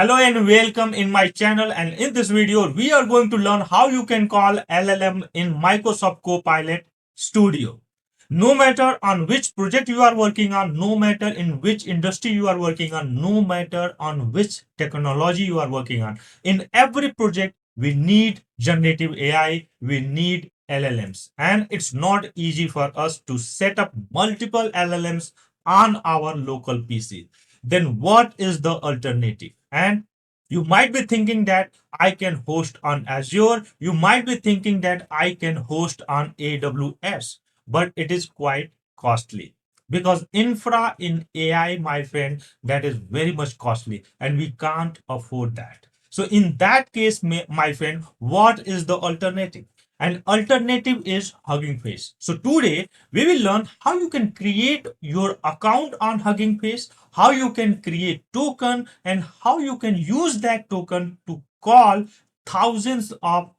Hello and welcome in my channel, and in this video we are going to learn how you can call LLM in Microsoft Copilot Studio. No matter on which project you are working on, no matter in which industry you are working on, no matter on which technology you are working on, in every project we need generative AI, we need LLMs, and it's not easy for us to set up multiple LLMs on our local PC. Then what is the alternative? And you might be thinking that I can host on Azure. You might be thinking that I can host on AWS, but it is quite costly because infra in AI, my friend, that is very much costly and we can't afford that. So in that case, my friend, what is the alternative? An alternative is Hugging Face. So today we will learn how you can create your account on Hugging Face, how you can create token, and how you can use that token to call thousands of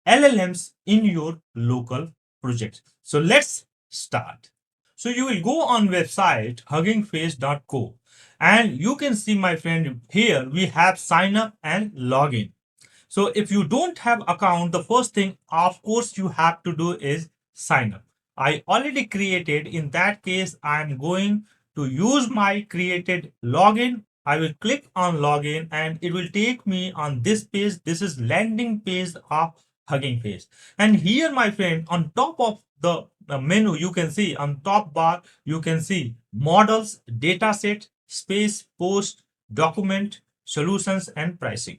LLMs in your local project. So let's start. So you will go on website huggingface.co, and you can see, my friend, here we have sign up and login. So if you don't have account, the first thing, of course, you have to do is sign up. I already created. In that case, I'm going to use my created login. I will click on login and it will take me on this page. This is landing page of Hugging Face. And here, my friend, on top of the menu, you can see on top bar, you can see models, dataset, space, post, document, solutions, and pricing.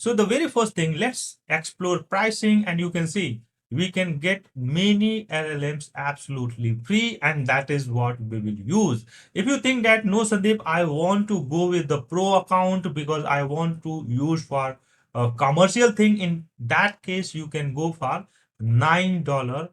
So the very first thing, let's explore pricing, and you can see we can get many LLMs absolutely free, and that is what we will use. If you think that no, Sandeep, I want to go with the pro account because I want to use for a commercial thing, in that case you can go for $9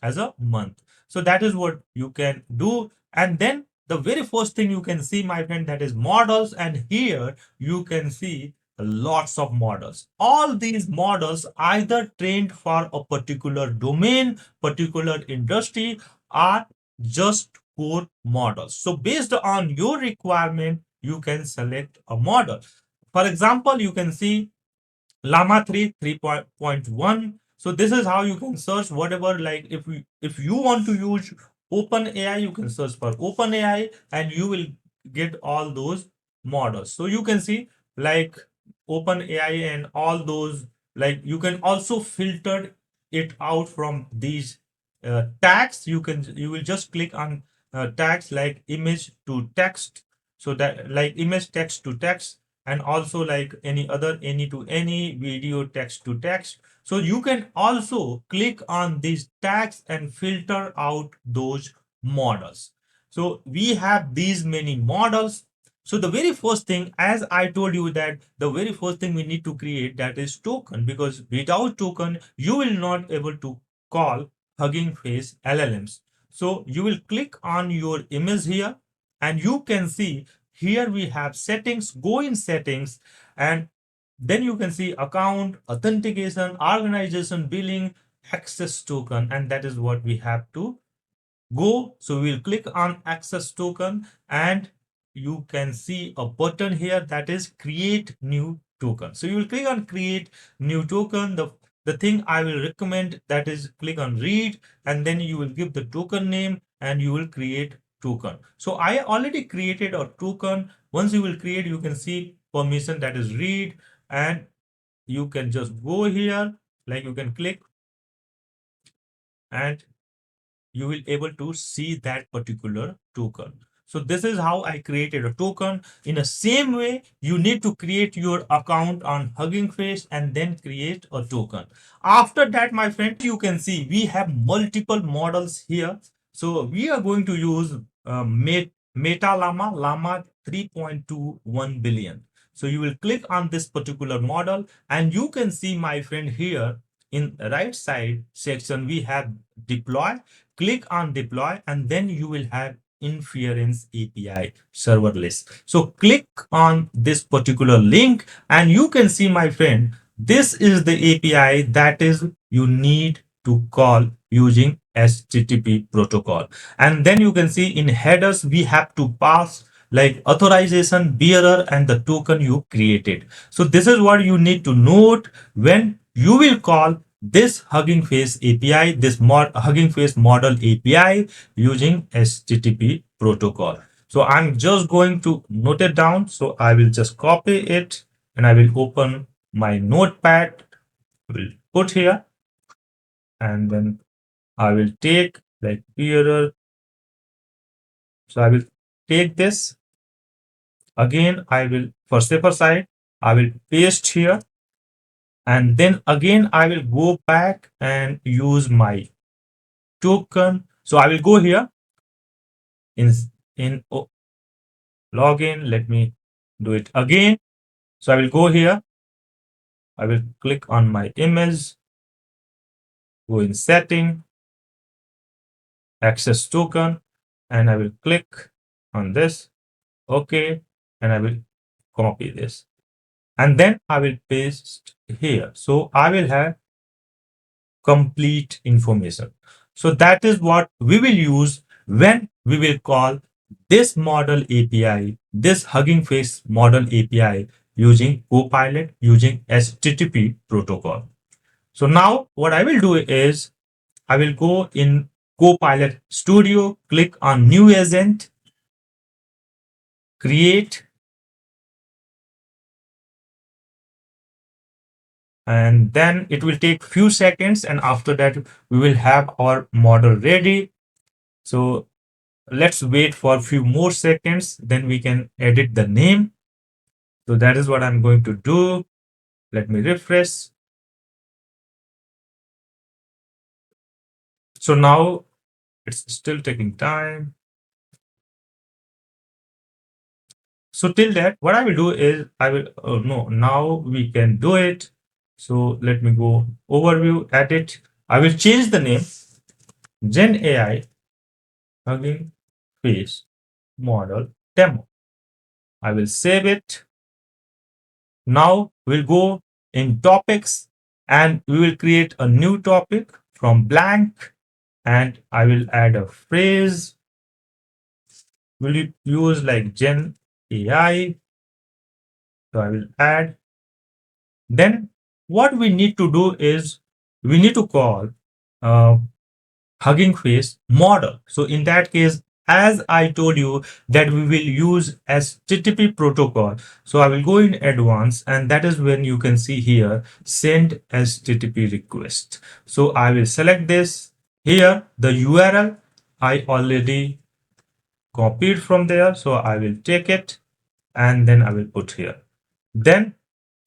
as a month. So that is what you can do. And then the very first thing you can see, my friend, that is models, and here you can see lots of models. All these models either trained for a particular domain, particular industry, or just core models. So based on your requirement, you can select a model. For example, you can see Llama 3 3.1. So this is how you can search whatever, like if you want to use OpenAI, you can search for OpenAI and you will get all those models. So you can see like OpenAI and all those, like you can also filter it out from these tags. You will just click on tags like image to text. So that like image text to text, and also like any other any to any, video text to text. So you can also click on these tags and filter out those models. So we have these many models. So the very first thing, as I told you, that the very first thing we need to create, that is token, because without token you will not able to call Hugging Face LLMs. So you will click on your image here, and you can see here we have settings. Go in settings, and then you can see account, authentication, organization, billing, access token, and that is what we have to go. So we'll click on access token, and you can see a button here that is create new token. So you will click on create new token. The thing I will recommend, that is click on read, and then you will give the token name and you will create token. So I already created a token. Once you will create, you can see permission, that is read, and you can just go here, like you can click, and you will able to see that particular token. So this is how I created a token. In the same way, you need to create your account on Hugging Face and then create a token. After that, my friend, you can see we have multiple models here. So we are going to use Meta Llama 3.21 billion. So you will click on this particular model, and you can see, my friend, here in right side section we have deploy. Click on deploy, and then you will have inference API serverless. So click on this particular link, and you can see, my friend, this is the API that is you need to call using HTTP protocol. And then you can see in headers we have to pass like authorization, bearer, and the token you created. So this is what you need to note when you will call this Hugging Face API, this Hugging Face model API using HTTP protocol. So I'm just going to note it down. So I will just copy it and I will open my notepad, will put here, and then I will take like bearer. So I will take this again. I will for safer side, I will paste here, and then again I will go back and use my token. So I will go here in login. Let me do it again. So I will go here. I will click on my image, go in setting, access token, and I will click on this. Okay, and I will copy this, and then I will paste here. So I will have complete information. So that is what we will use when we will call this model API, this Hugging Face model API using Copilot using HTTP protocol. So now what I will do is I will go in Copilot Studio, click on New Agent, create, and then it will take few seconds, and after that we will have our model ready. So let's wait for a few more seconds, then we can edit the name. So that is what I'm going to do. Let me refresh. So now it's still taking time. So till that, what I will do is I will, oh no, now we can do it. So let me go overview, edit. I will change the name Gen AI Hugging Face Model Demo. I will save it. Now we'll go in topics and we will create a new topic from blank, and I will add a phrase. Will you use like Gen AI? So I will add. Then what we need to do is we need to call uh, Hugging Face model. So in that case, as I told you that we will use HTTP protocol. So I will go in advanced, and that is when you can see here send HTTP request. So I will select this here, the URL I already copied from there. So I will take it and then I will put here. Then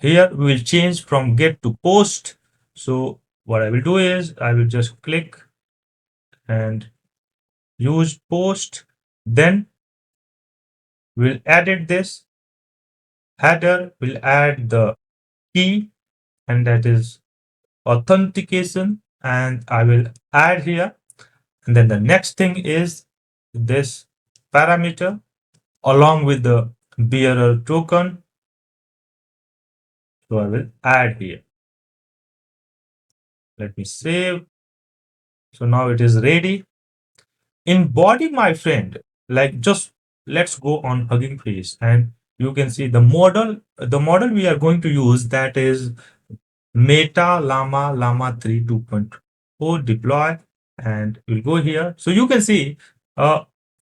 here we will change from get to post. So what I will do is I will just click and use post. Then we'll edit this header. We'll add the key, and that is authentication. And I will add here. And then the next thing is this parameter along with the bearer token. So I will add here. Let me save. So now it is ready. In body, my friend, like just let's go on Hugging Face, and you can see the model we are going to use, that is Meta Llama 3 2.0 deploy, and we'll go here. So you can see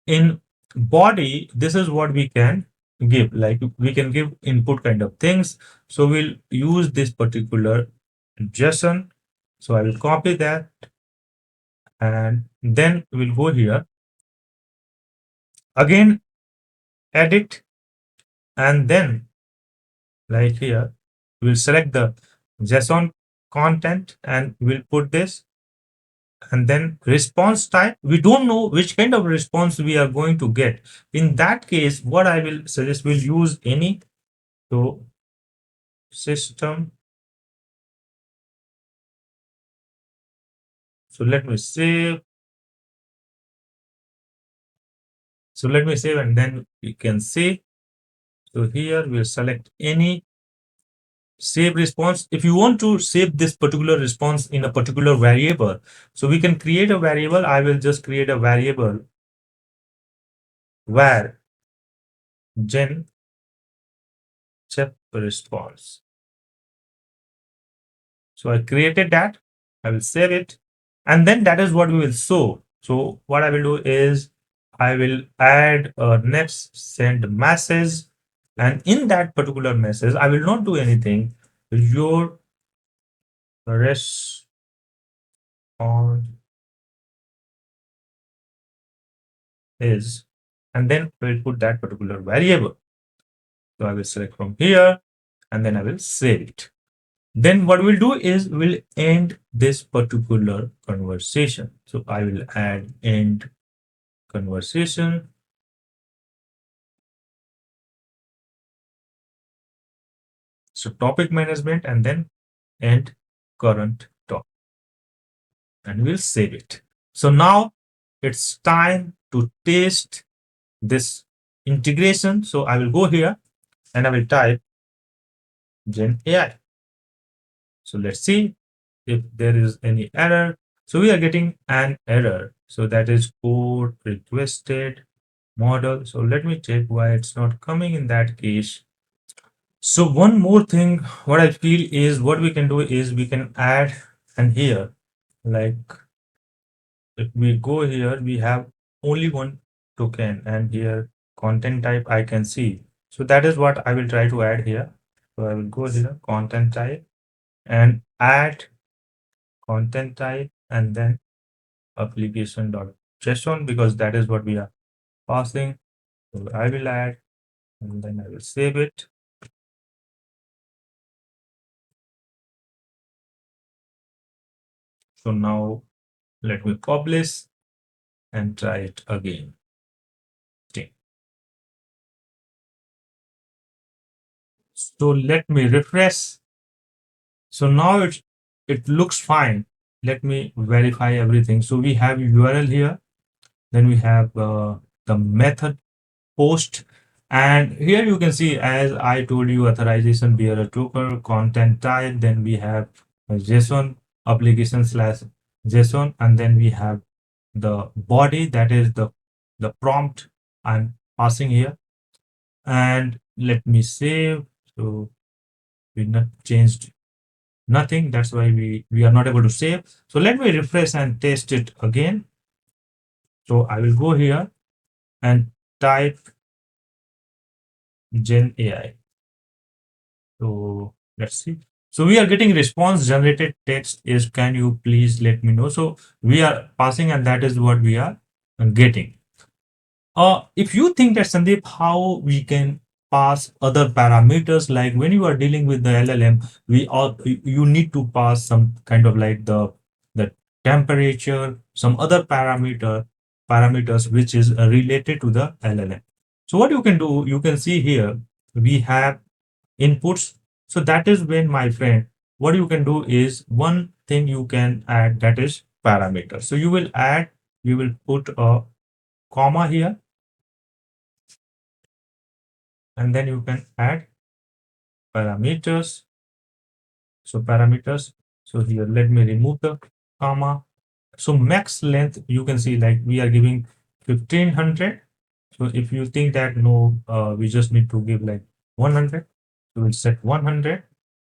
in body, this is what we can give, like we can give input kind of things. So we'll use this particular JSON. So I will copy that, and then we'll go here again, edit, and then like here we'll select the JSON content and we'll put this, and then response type, we don't know which kind of response we are going to get. In that case, what I will suggest, we'll use any. So system, so let me save. So let me save, and then we can see. So here we'll select any save response. If you want to save this particular response in a particular variable, so we can create a variable. I will just create a variable where gen chip response. So I created that. I will save it. And then that is what we will show. So what I will do is I will add a next send message. And in that particular message, I will not do anything. Your response is, and then we'll put that particular variable. So I will select from here and then I will save it. Then what we'll do is we'll end this particular conversation. So I will add end conversation. So topic management and then end current topic and we'll save it. So now it's time to test this integration. So I will go here and I will type Gen AI. So let's see if there is any error. So we are getting an error. So that is code requested model. So let me check why it's not coming in that case. So one more thing, what I feel is what we can do is we can add and here, like if we go here, we have only one token and here content type I can see. So that is what I will try to add here. So I will go here, content type and add content type and then application.json because that is what we are passing. So I will add and then I will save it. So now let me publish and try it again. Okay. So let me refresh. So now it looks fine. Let me verify everything. So we have URL here. Then we have the method post. And here you can see, as I told you, authorization bearer token, content type. Then we have JSON application slash JSON. And then we have the body, that is the prompt I'm passing here. And let me save. So we not changed nothing. That's why we are not able to save. So let me refresh and test it again. So I will go here and type Gen AI. So let's see. So we are getting response generated text is, can you please let me know? So we are passing and that is what we are getting. If you think that Sandeep, how we can pass other parameters, like when you are dealing with the LLM, we all you need to pass some kind of like the temperature, some other parameters which is related to the LLM. So what you can do, you can see here we have inputs. So that is when, my friend, what you can do is one thing you can add, that is parameter. So you will add, you will put a comma here and then you can add parameters. So parameters. So here, let me remove the comma. So max length, you can see like we are giving 1500. So if you think that no, we just need to give like 100, we will set 100.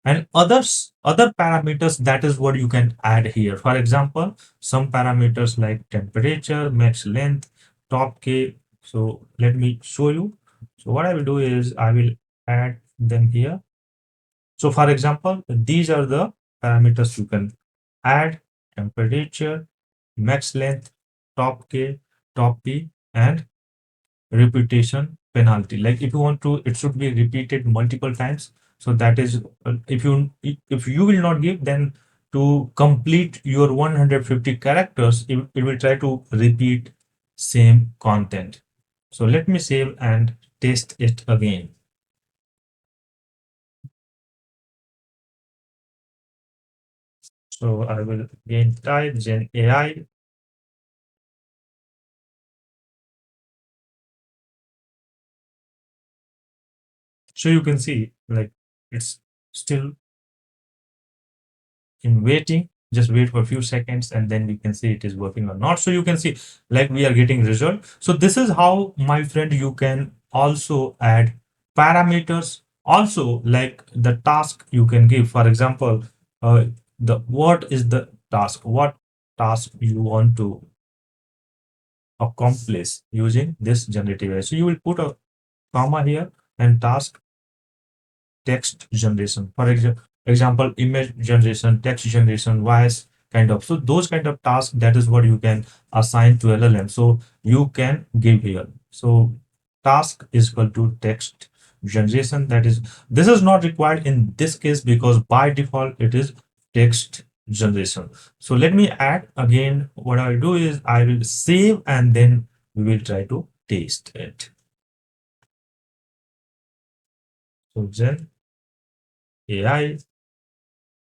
And other parameters, that is what you can add here. For example, some parameters like temperature, max length, top K. So let me show you. So what I will do is I will add them here. So for example, these are the parameters you can add: temperature, max length, top K, top P, and repetition penalty. Like if you want to, it should be repeated multiple times. So that is, if you will not give, then to complete your 150 characters, it will try to repeat same content. So let me save and test it again. So I will again type Gen AI. So you can see like it's still in waiting. Just wait for a few seconds and then we can see it is working or not. So you can see like we are getting result. So this is how, my friend, you can also add parameters. Also, like the task you can give, for example, the what is the task, what task you want to accomplish using this generative AI. So you will put a comma here and task text generation, for example, image generation, text generation, voice kind of. So those kind of tasks, that is what you can assign to LLM. So you can give here. So task is equal to text generation. That is, this is not required in this case because by default it is text generation. So let me add again. What I'll do is I will save and then we will try to taste it. So Gen AI,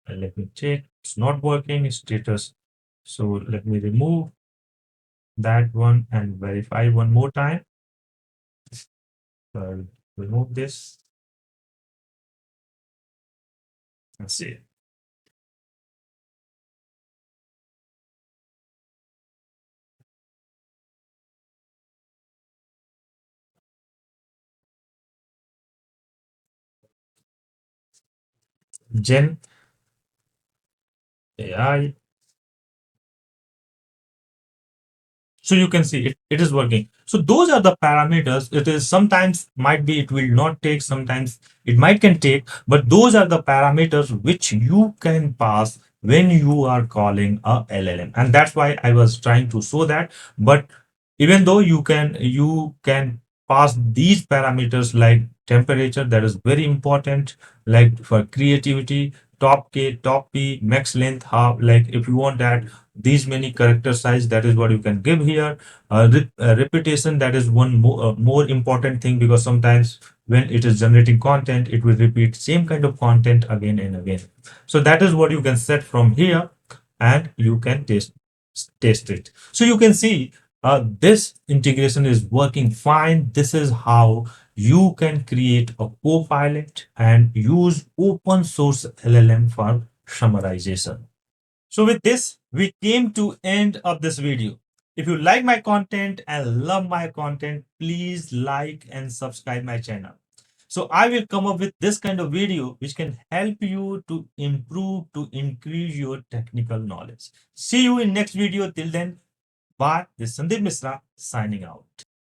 and let me check, it's not working status. So let me remove that one and verify one more time. So I'll remove this and see. Gen AI. So you can see it is working. So those are the parameters. It is sometimes might be it will not take, sometimes it might can take, but those are the parameters which you can pass when you are calling a LLM. And that's why I was trying to show that. But even though you can pass these parameters like temperature, that is very important, like for creativity, top K, top P, max length, how, like if you want that these many character size, that is what you can give here. Repetition, that is one more important thing, because sometimes when it is generating content, it will repeat same kind of content again and again. So that is what you can set from here, and you can test it. So you can see this integration is working fine. This is how you can create a copilot and use open source LLM for summarization. So with this, we came to end of this video. If you like my content and love my content, please like and subscribe my channel. So I will come up with this kind of video which can help you to improve, to increase your technical knowledge. See you in next video. Till then, bye. This is Sandeep Misra signing out.